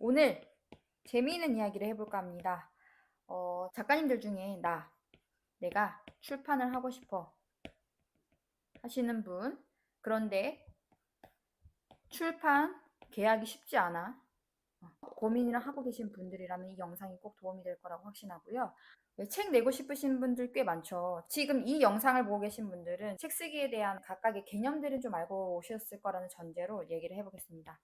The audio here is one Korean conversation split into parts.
오늘 재미있는 이야기를 해볼까 합니다. 작가님들 중에 내가 출판을 하고 싶어 하시는 분, 그런데 출판 계약이 쉽지 않아 고민을 하고 계신 분들이라면 이 영상이 꼭 도움이 될 거라고 확신하고요. 책 내고 싶으신 분들 꽤 많죠. 지금 이 영상을 보고 계신 분들은 책 쓰기에 대한 각각의 개념들은 좀 알고 오셨을 거라는 전제로 얘기를 해보겠습니다.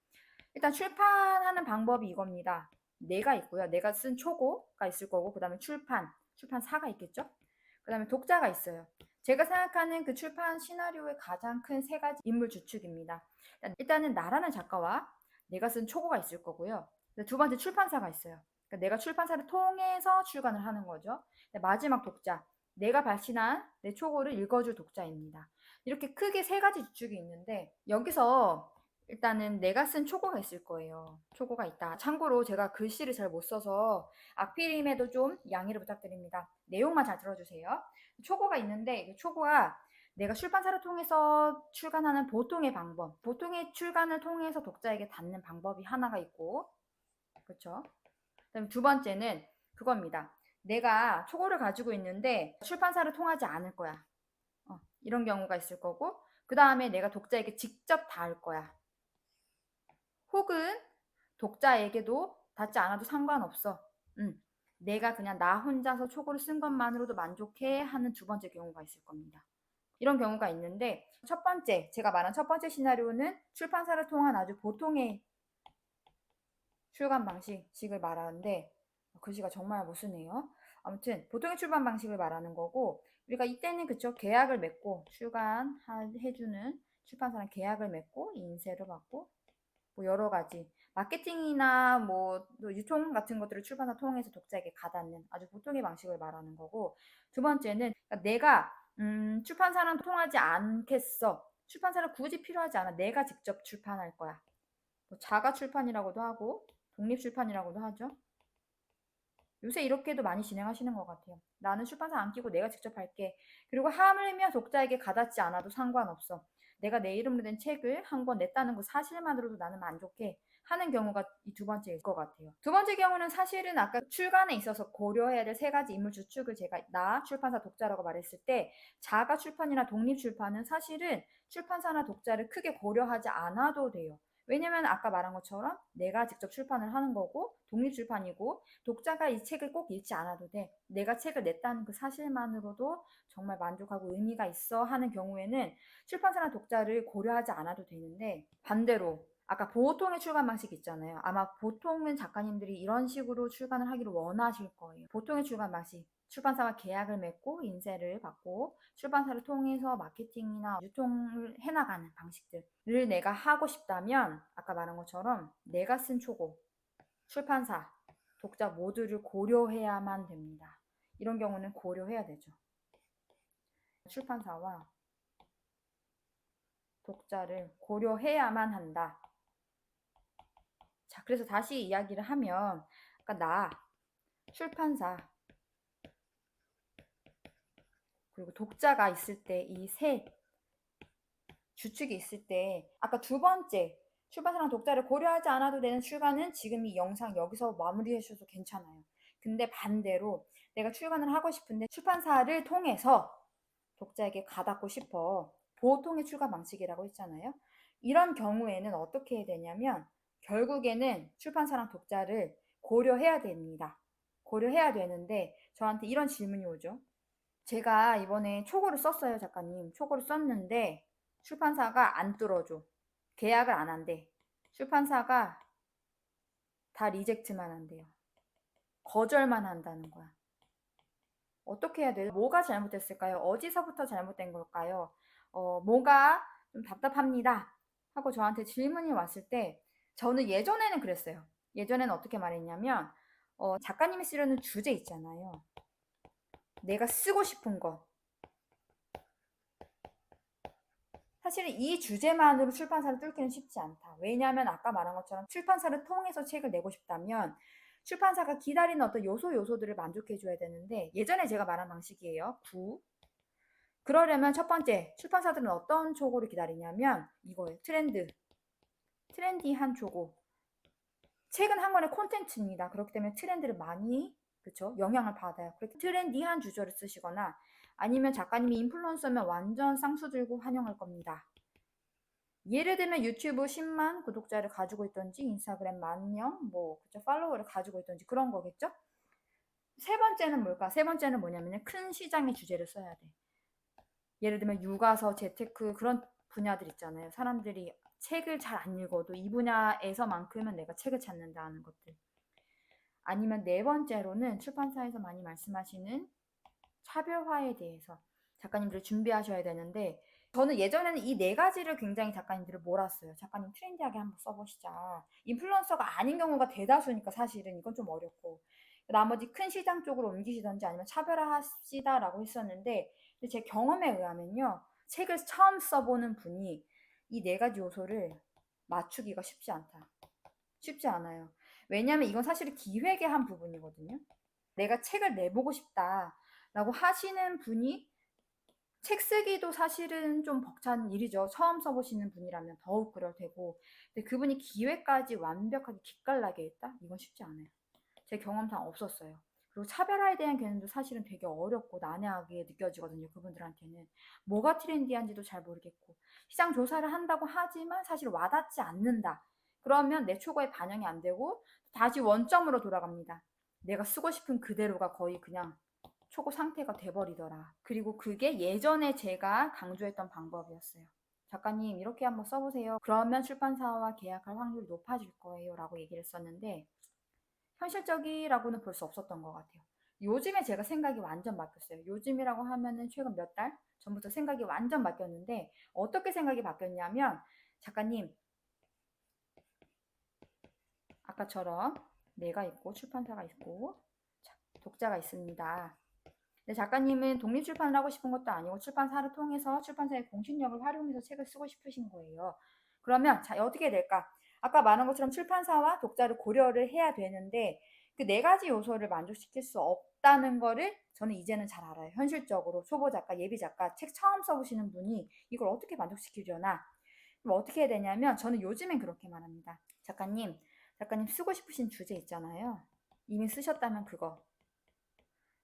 일단 출판하는 방법이 이겁니다. 내가 있고요. 내가 쓴 초고가 있을 거고, 그 다음에 출판사가 있겠죠? 그 다음에 독자가 있어요. 제가 생각하는 그 출판 시나리오의 가장 큰 세 가지 인물 주축입니다. 일단은 나라는 작가와 내가 쓴 초고가 있을 거고요. 두 번째 출판사가 있어요. 그러니까 내가 출판사를 통해서 출간을 하는 거죠. 마지막 독자, 내가 발신한 내 초고를 읽어줄 독자입니다. 이렇게 크게 세 가지 주축이 있는데 여기서 일단은 내가 쓴 초고가 있을 거예요. 초고가 있다. 참고로 제가 글씨를 잘 못 써서 악필임에도 좀 양해를 부탁드립니다. 내용만 잘 들어주세요. 초고가 있는데 이 초고가 내가 출판사를 통해서 출간하는 보통의 방법, 보통의 출간을 통해서 독자에게 닿는 방법이 하나가 있고, 그렇죠? 그다음에 두 번째는 그겁니다. 내가 초고를 가지고 있는데 출판사를 통하지 않을 거야. 이런 경우가 있을 거고, 그 다음에 내가 독자에게 직접 닿을 거야. 혹은 독자에게도 닿지 않아도 상관없어. 내가 그냥 나 혼자서 초고를 쓴 것만으로도 만족해 하는 두 번째 경우가 있을 겁니다. 이런 경우가 있는데 첫 번째, 제가 말한 첫 번째 시나리오는 출판사를 통한 아주 보통의 출간 방식을 말하는데 글씨가 정말 못 쓰네요. 아무튼 보통의 출판 방식을 말하는 거고 우리가 이때는 그쵸 계약을 맺고 출간해주는 출판사랑 계약을 맺고 인쇄를 받고 뭐 여러 가지 마케팅이나 뭐 유통 같은 것들을 출판사 통해서 독자에게 가닿는 아주 보통의 방식을 말하는 거고 두 번째는 내가 출판사랑 통하지 않겠어. 출판사를 굳이 필요하지 않아. 내가 직접 출판할 거야. 뭐 자가 출판이라고도 하고 독립 출판이라고도 하죠. 요새 이렇게도 많이 진행하시는 것 같아요. 나는 출판사 안 끼고 내가 직접 할게. 그리고 하물며 독자에게 가닿지 않아도 상관없어. 내가 내 이름으로 된 책을 한 권 냈다는 그 사실만으로도 나는 만족해 하는 경우가 이 두 번째일 것 같아요. 두 번째 경우는 사실은 아까 출간에 있어서 고려해야 될 세 가지 인물 주축을 제가 출판사 독자라고 말했을 때 자가 출판이나 독립 출판은 사실은 출판사나 독자를 크게 고려하지 않아도 돼요. 왜냐면 아까 말한 것처럼 내가 직접 출판을 하는 거고 독립 출판이고 독자가 이 책을 꼭 읽지 않아도 돼. 내가 책을 냈다는 그 사실만으로도 정말 만족하고 의미가 있어 하는 경우에는 출판사나 독자를 고려하지 않아도 되는데 반대로 아까 보통의 출간 방식 있잖아요. 아마 보통은 작가님들이 이런 식으로 출간을 하기를 원하실 거예요. 보통의 출간 방식. 출판사와 계약을 맺고 인쇄를 받고 출판사를 통해서 마케팅이나 유통을 해나가는 방식들을 내가 하고 싶다면 아까 말한 것처럼 내가 쓴 초고, 출판사, 독자 모두를 고려해야만 됩니다. 이런 경우는 고려해야 되죠. 출판사와 독자를 고려해야만 한다. 자, 그래서 다시 이야기를 하면 아까 출판사, 그리고 독자가 있을 때 이 세 주축이 있을 때 아까 두 번째 출판사랑 독자를 고려하지 않아도 되는 출간은 지금 이 영상 여기서 마무리해 주셔도 괜찮아요. 근데 반대로 내가 출간을 하고 싶은데 출판사를 통해서 독자에게 가닿고 싶어. 보통의 출간 방식이라고 했잖아요. 이런 경우에는 어떻게 해야 되냐면 결국에는 출판사랑 독자를 고려해야 됩니다. 고려해야 되는데 저한테 이런 질문이 오죠. 제가 이번에 초고를 썼어요, 작가님. 초고를 썼는데 출판사가 안 뚫어줘. 계약을 안 한대. 출판사가 다 리젝트만 한대요. 거절만 한다는 거야. 어떻게 해야 돼요? 뭐가 잘못됐을까요? 어디서부터 잘못된 걸까요? 뭐가 좀 답답합니다. 하고 저한테 질문이 왔을 때 저는 예전에는 그랬어요. 예전에는 어떻게 말했냐면 작가님이 쓰려는 주제 있잖아요. 내가 쓰고 싶은 거. 사실은 이 주제만으로 출판사를 뚫기는 쉽지 않다. 왜냐하면 아까 말한 것처럼 출판사를 통해서 책을 내고 싶다면 출판사가 기다리는 어떤 요소들을 만족해줘야 되는데 예전에 제가 말한 방식이에요. 그러려면 첫 번째, 출판사들은 어떤 초고를 기다리냐면 이거예요. 트렌디한 초고. 책은 한 권의 콘텐츠입니다. 그렇기 때문에 트렌드를 많이 그쵸? 영향을 받아요. 그렇게 트렌디한 주제를 쓰시거나 아니면 작가님이 인플루언서면 완전 쌍수 들고 환영할 겁니다. 예를 들면 유튜브 10만 구독자를 가지고 있던지 인스타그램 10,000명 뭐 그쵸? 팔로워를 가지고 있던지 그런 거겠죠? 세 번째는 뭘까? 세 번째는 뭐냐면 큰 시장의 주제를 써야 돼. 예를 들면 육아서, 재테크 그런 분야들 있잖아요. 사람들이 책을 잘 안 읽어도 이 분야에서만큼은 내가 책을 찾는다 하는 것들. 아니면 네 번째로는 출판사에서 많이 말씀하시는 차별화에 대해서 작가님들이 준비하셔야 되는데 저는 예전에는 이 네 가지를 굉장히 작가님들을 몰았어요. 작가님 트렌디하게 한번 써보시자. 인플루언서가 아닌 경우가 대다수니까 사실은 이건 좀 어렵고 나머지 큰 시장 쪽으로 옮기시던지 아니면 차별화합시다라고 했었는데 제 경험에 의하면요. 책을 처음 써보는 분이 이 네 가지 요소를 맞추기가 쉽지 않다. 쉽지 않아요. 왜냐하면 이건 사실 기획의 한 부분이거든요. 내가 책을 내보고 싶다라고 하시는 분이 책 쓰기도 사실은 좀 벅찬 일이죠. 처음 써보시는 분이라면 더욱 그럴 테고. 근데 그분이 기획까지 완벽하게 기깔나게 했다? 이건 쉽지 않아요. 제 경험상 없었어요. 그리고 차별화에 대한 개념도 사실은 되게 어렵고 난해하게 느껴지거든요. 그분들한테는. 뭐가 트렌디한지도 잘 모르겠고. 시장 조사를 한다고 하지만 사실 와닿지 않는다. 그러면 내 초과에 반영이 안 되고 다시 원점으로 돌아갑니다. 내가 쓰고 싶은 그대로가 거의 그냥 초고 상태가 돼버리더라. 그리고 그게 예전에 제가 강조했던 방법이었어요. 작가님 이렇게 한번 써보세요. 그러면 출판사와 계약할 확률이 높아질 거예요. 라고 얘기를 했었는데 현실적이라고는 볼 수 없었던 것 같아요. 요즘에 제가 생각이 완전 바뀌었어요. 요즘이라고 하면은 최근 몇 달 전부터 생각이 완전 바뀌었는데 어떻게 생각이 바뀌었냐면 작가님 아까처럼 내가 있고 출판사가 있고 독자가 있습니다. 근데 작가님은 독립출판을 하고 싶은 것도 아니고 출판사를 통해서 출판사의 공신력을 활용해서 책을 쓰고 싶으신 거예요. 그러면 자 어떻게 될까? 아까 말한 것처럼 출판사와 독자를 고려를 해야 되는데 그 네 가지 요소를 만족시킬 수 없다는 거를 저는 이제는 잘 알아요. 현실적으로 초보 작가, 예비 작가, 책 처음 써보시는 분이 이걸 어떻게 만족시키려나? 그럼 어떻게 해야 되냐면 저는 요즘엔 그렇게 말합니다. 작가님 쓰고 싶으신 주제 있잖아요. 이미 쓰셨다면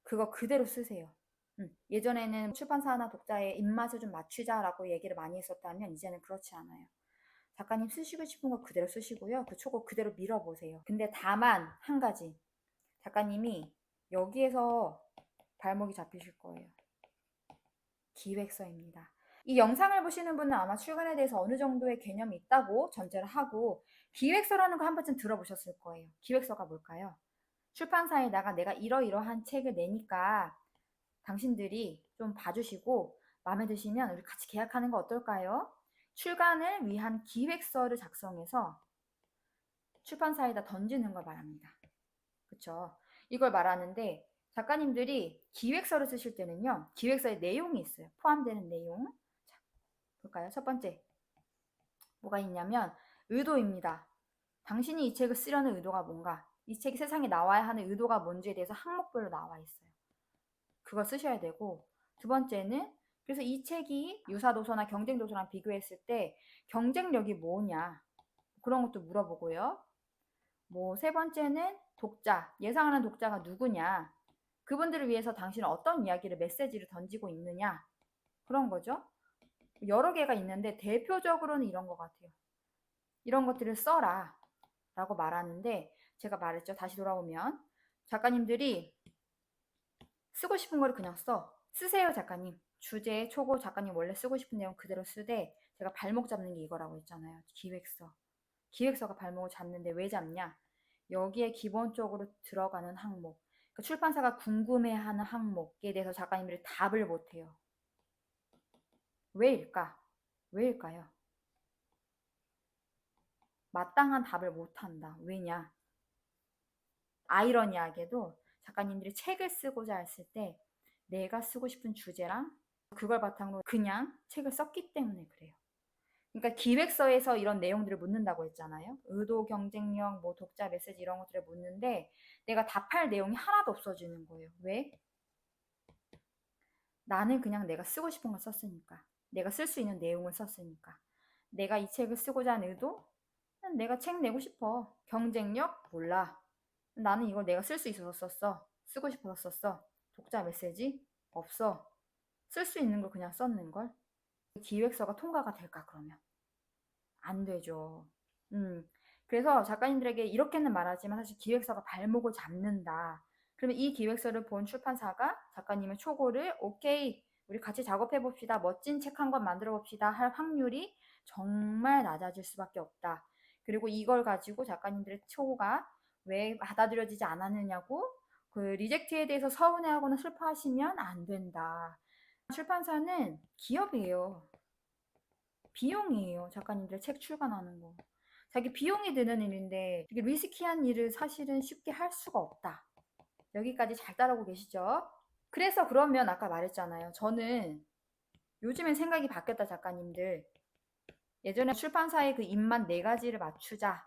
그거 그대로 쓰세요. 예전에는 출판사나 독자의 입맛을 좀 맞추자라고 얘기를 많이 했었다면 이제는 그렇지 않아요. 작가님 쓰시고 싶은 거 그대로 쓰시고요. 그 초고 그대로 밀어보세요. 근데 다만 한 가지. 작가님이 여기에서 발목이 잡히실 거예요. 기획서입니다. 이 영상을 보시는 분은 아마 출간에 대해서 어느 정도의 개념이 있다고 전제를 하고 기획서라는 거 한 번쯤 들어보셨을 거예요. 기획서가 뭘까요? 출판사에다가 내가 이러이러한 책을 내니까 당신들이 좀 봐주시고 마음에 드시면 우리 같이 계약하는 거 어떨까요? 출간을 위한 기획서를 작성해서 출판사에다 던지는 걸 말합니다. 그쵸? 이걸 말하는데 작가님들이 기획서를 쓰실 때는요. 기획서에 내용이 있어요. 포함되는 내용. 자, 볼까요? 첫 번째. 뭐가 있냐면 의도입니다. 당신이 이 책을 쓰려는 의도가 뭔가 이 책이 세상에 나와야 하는 의도가 뭔지에 대해서 항목별로 나와 있어요. 그걸 쓰셔야 되고 두 번째는 그래서 이 책이 유사도서나 경쟁도서랑 비교했을 때 경쟁력이 뭐냐 그런 것도 물어보고요. 뭐 세 번째는 독자, 예상하는 독자가 누구냐 그분들을 위해서 당신은 어떤 이야기를 메시지를 던지고 있느냐 그런 거죠. 여러 개가 있는데 대표적으로는 이런 것 같아요. 이런 것들을 써라 라고 말하는데 제가 말했죠. 다시 돌아오면 작가님들이 쓰고 싶은 거를 그냥 쓰세요 작가님. 주제 초고 작가님 원래 쓰고 싶은 내용 그대로 쓰되 제가 발목 잡는 게 이거라고 했잖아요. 기획서가 발목을 잡는데 왜 잡냐? 여기에 기본적으로 들어가는 항목 그러니까 출판사가 궁금해하는 항목에 대해서 작가님들이 답을 못해요. 왜일까? 왜일까요? 마땅한 답을 못한다. 왜냐? 아이러니하게도 작가님들이 책을 쓰고자 했을 때 내가 쓰고 싶은 주제랑 그걸 바탕으로 그냥 책을 썼기 때문에 그래요. 그러니까 기획서에서 이런 내용들을 묻는다고 했잖아요. 의도, 경쟁력, 뭐 독자 메시지 이런 것들을 묻는데 내가 답할 내용이 하나도 없어지는 거예요. 왜? 나는 그냥 내가 쓰고 싶은 걸 썼으니까. 내가 쓸 수 있는 내용을 썼으니까. 내가 이 책을 쓰고자 한 의도? 내가 책 내고 싶어. 경쟁력? 몰라. 나는 이걸 내가 쓸 수 있어서 썼어. 쓰고 싶어서 썼어. 독자 메시지? 없어. 쓸 수 있는 걸 그냥 썼는걸? 기획서가 통과가 될까, 그러면? 안 되죠. 음. 그래서 작가님들에게 이렇게는 말하지만 사실 기획서가 발목을 잡는다. 그러면 이 기획서를 본 출판사가 작가님의 초고를 오케이, 우리 같이 작업해 봅시다. 멋진 책 한 권 만들어 봅시다. 할 확률이 정말 낮아질 수밖에 없다. 그리고 이걸 가지고 작가님들의 초고가 왜 받아들여지지 않았느냐고 그 리젝트에 대해서 서운해하거나 슬퍼하시면 안 된다. 출판사는 기업이에요. 비용이에요. 작가님들 책 출간하는 거. 자기 비용이 드는 일인데 되게 리스키한 일을 사실은 쉽게 할 수가 없다. 여기까지 잘 따라오고 계시죠? 그래서 그러면 아까 말했잖아요. 저는 요즘엔 생각이 바뀌었다, 작가님들. 예전에 출판사의 그 입만 네 가지를 맞추자.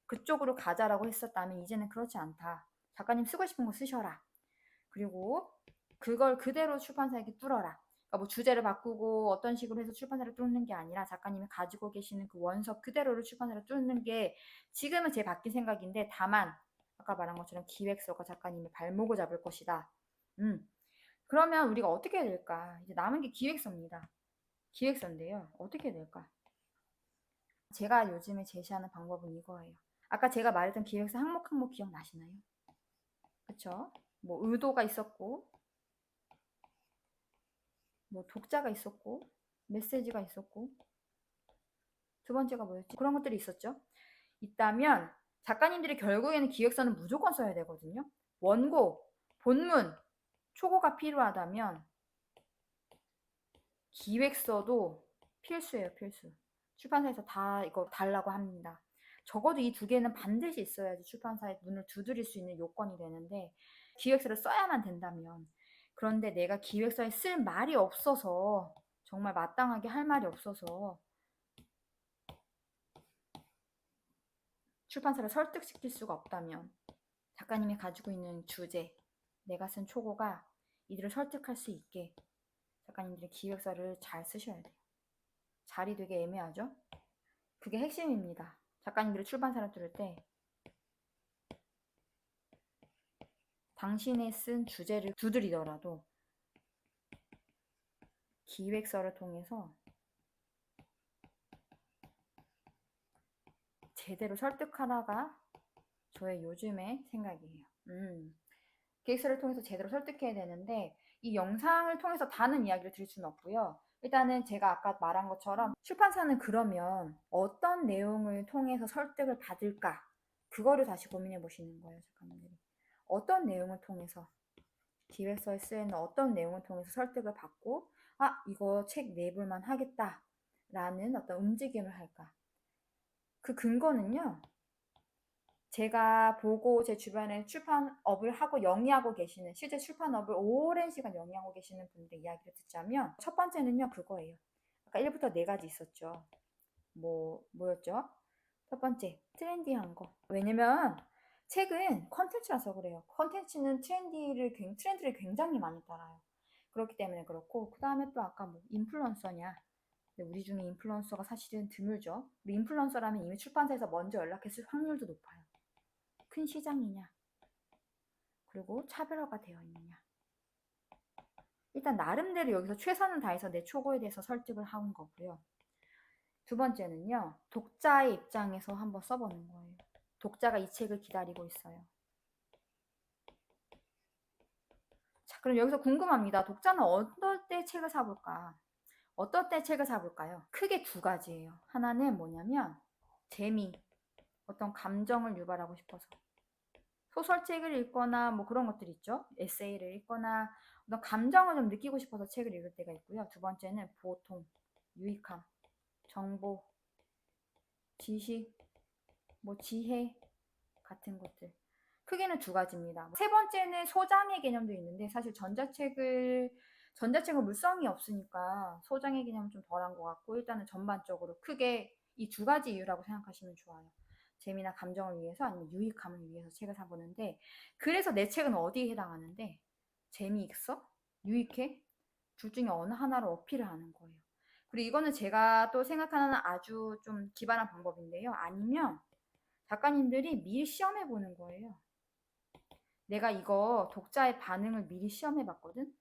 그쪽으로 가자라고 했었다면 이제는 그렇지 않다. 작가님 쓰고 싶은 거 쓰셔라. 그리고 그걸 그대로 출판사에게 뚫어라. 그러니까 뭐 주제를 바꾸고 어떤 식으로 해서 출판사를 뚫는 게 아니라 작가님이 가지고 계시는 그 원서 그대로를 출판사를 뚫는 게 지금은 제 바뀐 생각인데 다만 아까 말한 것처럼 기획서가 작가님의 발목을 잡을 것이다. 그러면 우리가 어떻게 해야 될까? 이제 남은 게 기획서입니다. 기획서인데요. 어떻게 해야 될까? 제가 요즘에 제시하는 방법은 이거예요. 아까 제가 말했던 기획서 항목 항목 기억나시나요? 그쵸? 뭐 의도가 있었고 뭐 독자가 있었고 메시지가 있었고 두 번째가 뭐였지? 그런 것들이 있었죠. 있다면 작가님들이 결국에는 기획서는 무조건 써야 되거든요. 원고, 본문, 초고가 필요하다면 기획서도 필수예요, 필수. 출판사에서 다 이거 달라고 합니다. 적어도 이 두 개는 반드시 있어야지 출판사의 문을 두드릴 수 있는 요건이 되는데 기획서를 써야만 된다면 그런데 내가 기획서에 쓸 말이 없어서 정말 마땅하게 할 말이 없어서 출판사를 설득시킬 수가 없다면 작가님이 가지고 있는 주제, 내가 쓴 초고가 이들을 설득할 수 있게 작가님들이 기획서를 잘 쓰셔야 돼요. 자리 되게 애매하죠? 그게 핵심입니다. 작가님들이 출판사를 뚫을 때 당신의 쓴 주제를 두드리더라도 기획서를 통해서 제대로 설득하다가 저의 요즘의 생각이에요. 기획서를 통해서 제대로 설득해야 되는데 이 영상을 통해서 다는 이야기를 드릴 수는 없고요. 일단은 제가 아까 말한 것처럼 출판사는 그러면 어떤 내용을 통해서 설득을 받을까? 그거를 다시 고민해 보시는 거예요, 작가님들이. 어떤 내용을 통해서 기획서에 쓰이는 어떤 내용을 통해서 설득을 받고 아, 이거 책 내볼만 하겠다라는 어떤 움직임을 할까? 그 근거는요. 제가 보고 제 주변에 출판업을 하고 영위하고 계시는 실제 출판업을 오랜 시간 영위하고 계시는 분들 이야기를 듣자면 첫 번째는요 그거예요. 아까 1부터 4가지 있었죠. 뭐였죠? 첫 번째 트렌디한 거. 왜냐면 책은 컨텐츠라서 그래요. 컨텐츠는 트렌드를 굉장히 많이 따라요. 그렇기 때문에 그렇고 그 다음에 또 아까 뭐 인플루언서냐. 근데 우리 중에 인플루언서가 사실은 드물죠. 우리 인플루언서라면 이미 출판사에서 먼저 연락했을 확률도 높아요. 큰 시장이냐, 그리고 차별화가 되어 있느냐. 일단 나름대로 여기서 최선을 다해서 내 초고에 대해서 설득을 한 거고요. 두 번째는요, 독자의 입장에서 한번 써보는 거예요. 독자가 이 책을 기다리고 있어요. 자, 그럼 여기서 궁금합니다. 독자는 어떨 때 책을 사볼까? 어떨 때 책을 사볼까요? 크게 두 가지예요. 하나는 뭐냐면 재미, 어떤 감정을 유발하고 싶어서. 소설책을 읽거나 뭐 그런 것들 있죠. 에세이를 읽거나 어떤 감정을 좀 느끼고 싶어서 책을 읽을 때가 있고요. 두 번째는 보통, 유익함, 정보, 지식, 뭐 지혜 같은 것들. 크게는 두 가지입니다. 세 번째는 소장의 개념도 있는데 사실 전자책은 물성이 없으니까 소장의 개념은 좀 덜한 것 같고 일단은 전반적으로 크게 이 두 가지 이유라고 생각하시면 좋아요. 재미나 감정을 위해서 아니면 유익함을 위해서 책을 사보는데 그래서 내 책은 어디에 해당하는데 재미있어? 유익해? 둘 중에 어느 하나를 어필을 하는 거예요. 그리고 이거는 제가 또 생각하는 아주 좀 기발한 방법인데요. 아니면 작가님들이 미리 시험해 보는 거예요. 내가 이거 독자의 반응을 미리 시험해 봤거든?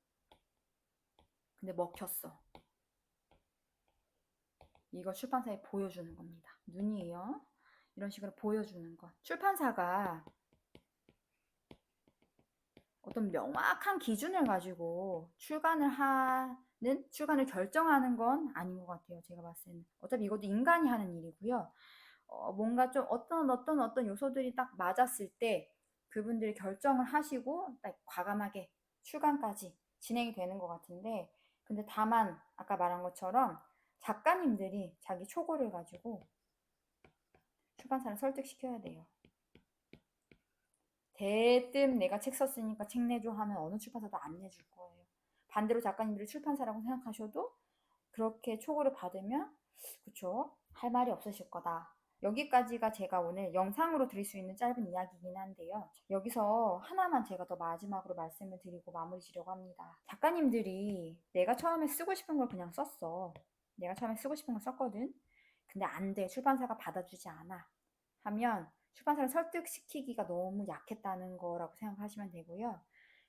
근데 먹혔어. 이거 출판사에 보여주는 겁니다. 눈이에요. 이런 식으로 보여주는 것. 출판사가 어떤 명확한 기준을 가지고 출간을 결정하는 건 아닌 것 같아요. 제가 봤을 때는. 어차피 이것도 인간이 하는 일이고요. 뭔가 좀 어떤 요소들이 딱 맞았을 때 그분들이 결정을 하시고 딱 과감하게 출간까지 진행이 되는 것 같은데, 근데 다만 아까 말한 것처럼 작가님들이 자기 초고를 가지고 출판사를 설득시켜야 돼요. 대뜸 내가 책 썼으니까 책 내줘 하면 어느 출판사도 안 내줄 거예요. 반대로 작가님들이 출판사라고 생각하셔도 그렇게 초고를 받으면 그쵸? 할 말이 없으실 거다. 여기까지가 제가 오늘 영상으로 드릴 수 있는 짧은 이야기이긴 한데요. 여기서 하나만 제가 더 마지막으로 말씀을 드리고 마무리 지려고 합니다. 작가님들이 내가 처음에 쓰고 싶은 걸 그냥 썼어. 내가 처음에 쓰고 싶은 걸 썼거든. 근데 안 돼. 출판사가 받아주지 않아. 하면 출판사를 설득시키기가 너무 약했다는 거라고 생각하시면 되고요.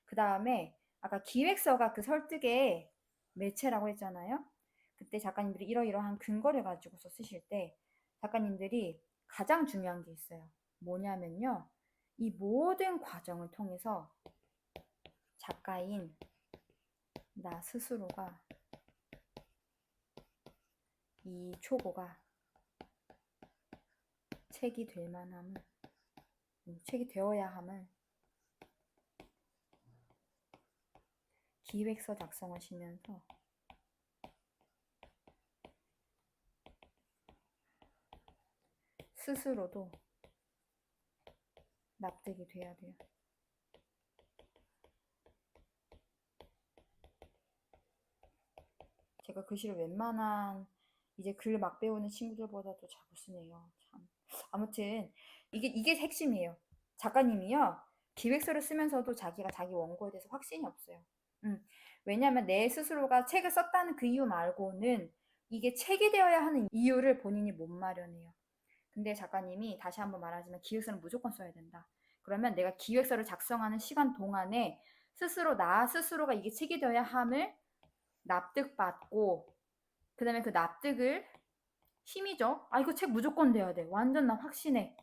그 다음에 아까 기획서가 그 설득의 매체라고 했잖아요. 그때 작가님들이 이러이러한 근거를 가지고서 쓰실 때 작가님들이 가장 중요한 게 있어요. 뭐냐면요. 이 모든 과정을 통해서 작가인 나 스스로가 이 초고가 책이 될 만함을, 책이 되어야 함을 기획서 작성하시면서 스스로도 납득이 돼야 돼요. 제가 글씨를 웬만한 이제 글 막 배우는 친구들보다도 잘 못 쓰네요. 참. 아무튼 이게 핵심이에요. 작가님이요. 기획서를 쓰면서도 자기가 자기 원고에 대해서 확신이 없어요. 왜냐하면 내 스스로가 책을 썼다는 그 이유 말고는 이게 책이 되어야 하는 이유를 본인이 못 마련해요. 근데 작가님이 다시 한번 말하지만 기획서는 무조건 써야 된다. 그러면 내가 기획서를 작성하는 시간 동안에 나 스스로가 이게 책이 되어야 함을 납득받고, 그 다음에 그 납득을 힘이죠. 아, 이거 책 무조건 돼야 돼. 완전 나 확신해.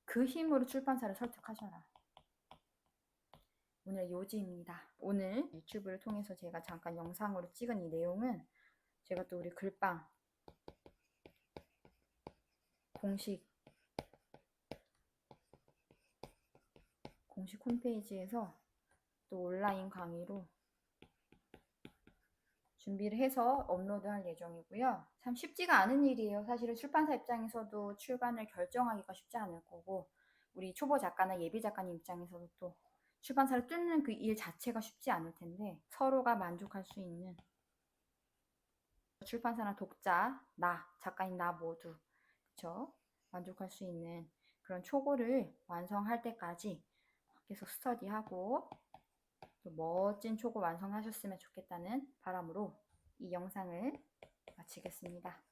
그 힘으로 출판사를 설득하셔라. 오늘 요지입니다. 오늘 유튜브를 통해서 제가 잠깐 영상으로 찍은 이 내용은 제가 또 우리 글빵 공식 홈페이지에서 또 온라인 강의로 준비를 해서 업로드할 예정이고요. 참 쉽지가 않은 일이에요. 사실은 출판사 입장에서도 출간을 결정하기가 쉽지 않을 거고, 우리 초보 작가나 예비 작가님 입장에서도 또 출판사를 뚫는 그 일 자체가 쉽지 않을 텐데, 서로가 만족할 수 있는, 출판사나 독자, 작가인 나 모두, 그쵸? 만족할 수 있는 그런 초고를 완성할 때까지 계속 스터디하고 또 멋진 초고 완성하셨으면 좋겠다는 바람으로 이 영상을 마치겠습니다.